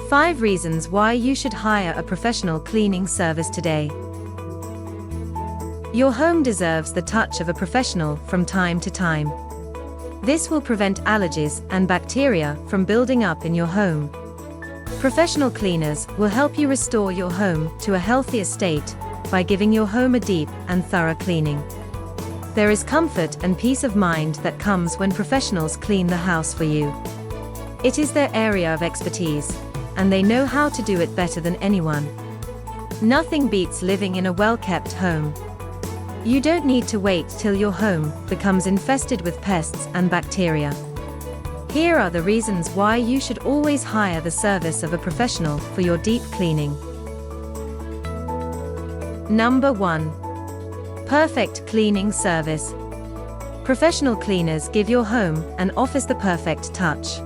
5 reasons why you should hire a professional cleaning service today. Your home deserves the touch of a professional from time to time. This will prevent allergies and bacteria from building up in your home. Professional cleaners will help you restore your home to a healthier state by giving your home a deep and thorough cleaning. There is comfort and peace of mind that comes when professionals clean the house for you. It is their area of expertise, and they know how to do it better than anyone. Nothing beats living in a well-kept home. You don't need to wait till your home becomes infested with pests and bacteria. Here are the reasons why you should always hire the service of a professional for your deep cleaning. Number 1. Perfect cleaning service. Professional cleaners give your home and office the perfect touch.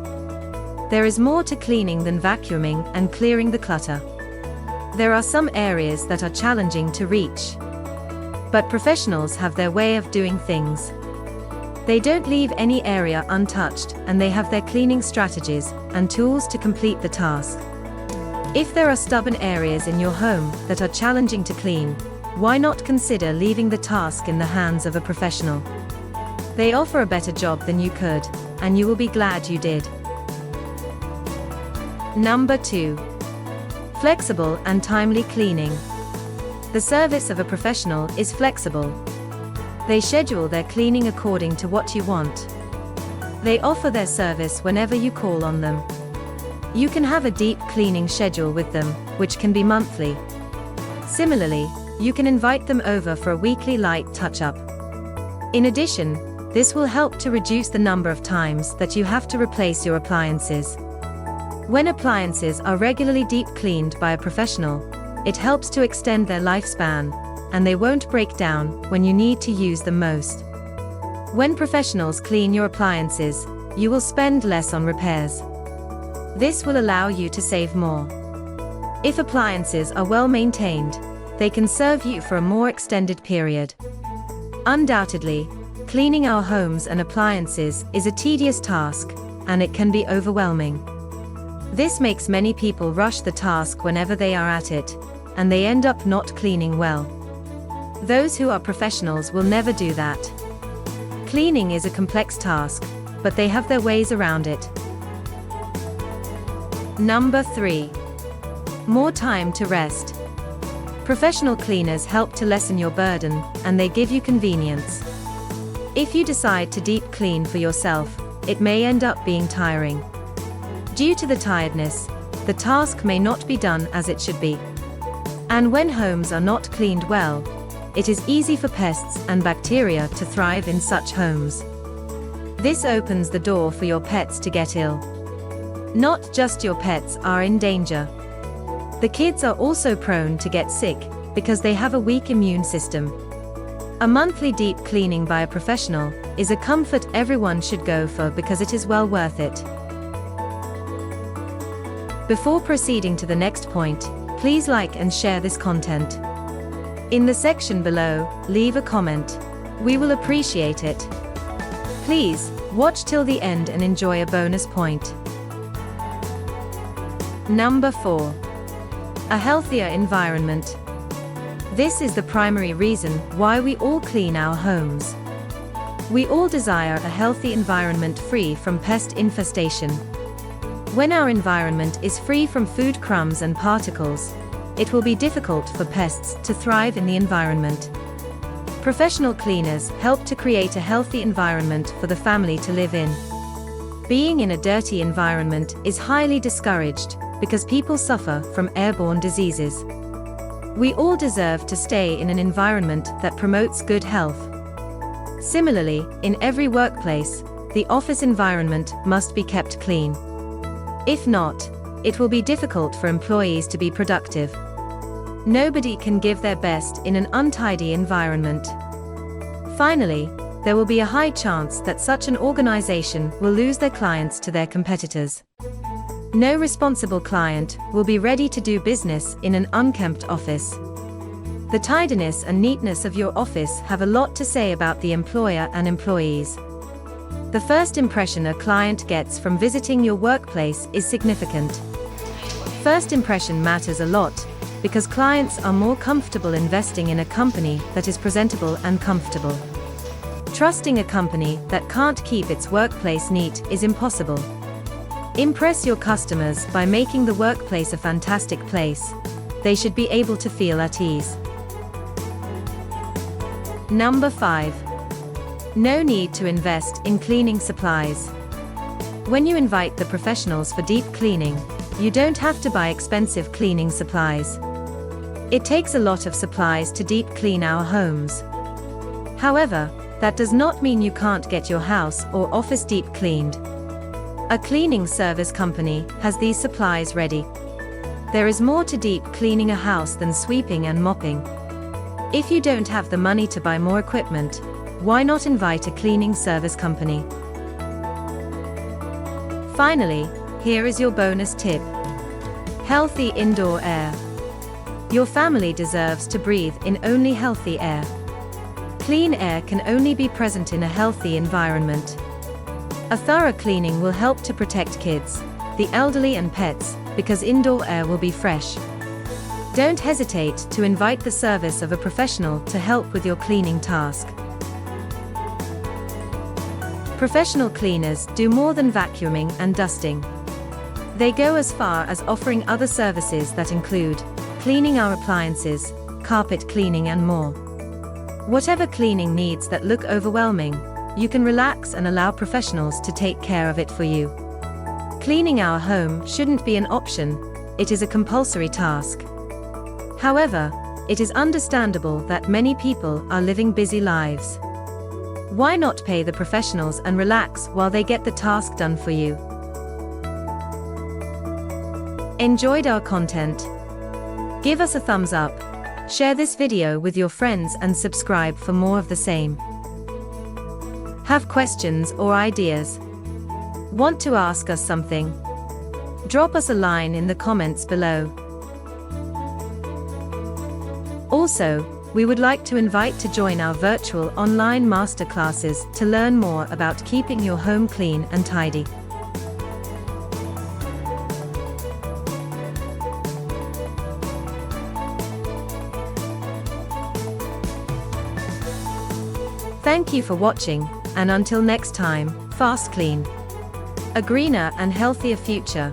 There is more to cleaning than vacuuming and clearing the clutter. There are some areas that are challenging to reach. But professionals have their way of doing things. They don't leave any area untouched, and they have their cleaning strategies and tools to complete the task. If there are stubborn areas in your home that are challenging to clean, why not consider leaving the task in the hands of a professional? They offer a better job than you could, and you will be glad you did. Number 2. Flexible and timely cleaning. The service of a professional is flexible. They schedule their cleaning according to what you want. They offer their service whenever you call on them. You can have a deep cleaning schedule with them, which can be monthly. Similarly, you can invite them over for a weekly light touch-up. In addition, this will help to reduce the number of times that you have to replace your appliances. When appliances are regularly deep cleaned by a professional, it helps to extend their lifespan, and they won't break down when you need to use them most. When professionals clean your appliances, you will spend less on repairs. This will allow you to save more. If appliances are well maintained, they can serve you for a more extended period. Undoubtedly, cleaning our homes and appliances is a tedious task, and it can be overwhelming. This makes many people rush the task whenever they are at it, and they end up not cleaning well. Those who are professionals will never do that. Cleaning is a complex task, but they have their ways around it. Number 3. More time to rest. Professional cleaners help to lessen your burden, and they give you convenience. If you decide to deep clean for yourself, it may end up being tiring. Due to the tiredness, the task may not be done as it should be. And when homes are not cleaned well, it is easy for pests and bacteria to thrive in such homes. This opens the door for your pets to get ill. Not just your pets are in danger. The kids are also prone to get sick because they have a weak immune system. A monthly deep cleaning by a professional is a comfort everyone should go for because it is well worth it. Before proceeding to the next point, please like and share this content. In the section below, leave a comment. We will appreciate it. Please, watch till the end and enjoy a bonus point. Number 4. A healthier environment. This is the primary reason why we all clean our homes. We all desire a healthy environment free from pest infestation. When our environment is free from food crumbs and particles, it will be difficult for pests to thrive in the environment. Professional cleaners help to create a healthy environment for the family to live in. Being in a dirty environment is highly discouraged because people suffer from airborne diseases. We all deserve to stay in an environment that promotes good health. Similarly, in every workplace, the office environment must be kept clean. If not, it will be difficult for employees to be productive. Nobody can give their best in an untidy environment. Finally, there will be a high chance that such an organization will lose their clients to their competitors. No responsible client will be ready to do business in an unkempt office. The tidiness and neatness of your office have a lot to say about the employer and employees. The first impression a client gets from visiting your workplace is significant. First impression matters a lot, because clients are more comfortable investing in a company that is presentable and comfortable. Trusting a company that can't keep its workplace neat is impossible. Impress your customers by making the workplace a fantastic place. They should be able to feel at ease. Number 5. No need to invest in cleaning supplies. When you invite the professionals for deep cleaning, you don't have to buy expensive cleaning supplies. It takes a lot of supplies to deep clean our homes. However, that does not mean you can't get your house or office deep cleaned. A cleaning service company has these supplies ready. There is more to deep cleaning a house than sweeping and mopping. If you don't have the money to buy more equipment, why not invite a cleaning service company? Finally, here is your bonus tip. Healthy indoor air. Your family deserves to breathe in only healthy air. Clean air can only be present in a healthy environment. A thorough cleaning will help to protect kids, the elderly and pets, because indoor air will be fresh. Don't hesitate to invite the service of a professional to help with your cleaning task. Professional cleaners do more than vacuuming and dusting. They go as far as offering other services that include cleaning our appliances, carpet cleaning and more. Whatever cleaning needs that look overwhelming, you can relax and allow professionals to take care of it for you. Cleaning our home shouldn't be an option, it is a compulsory task. However, it is understandable that many people are living busy lives. Why not pay the professionals and relax while they get the task done for you? Enjoyed our content? Give us a thumbs up, share this video with your friends and subscribe for more of the same. Have questions or ideas? Want to ask us something? Drop us a line in the comments below. Also, we would like to invite to join our virtual online masterclasses to learn more about keeping your home clean and tidy. Thank you for watching, and until next time, FastKlean. A greener and healthier future.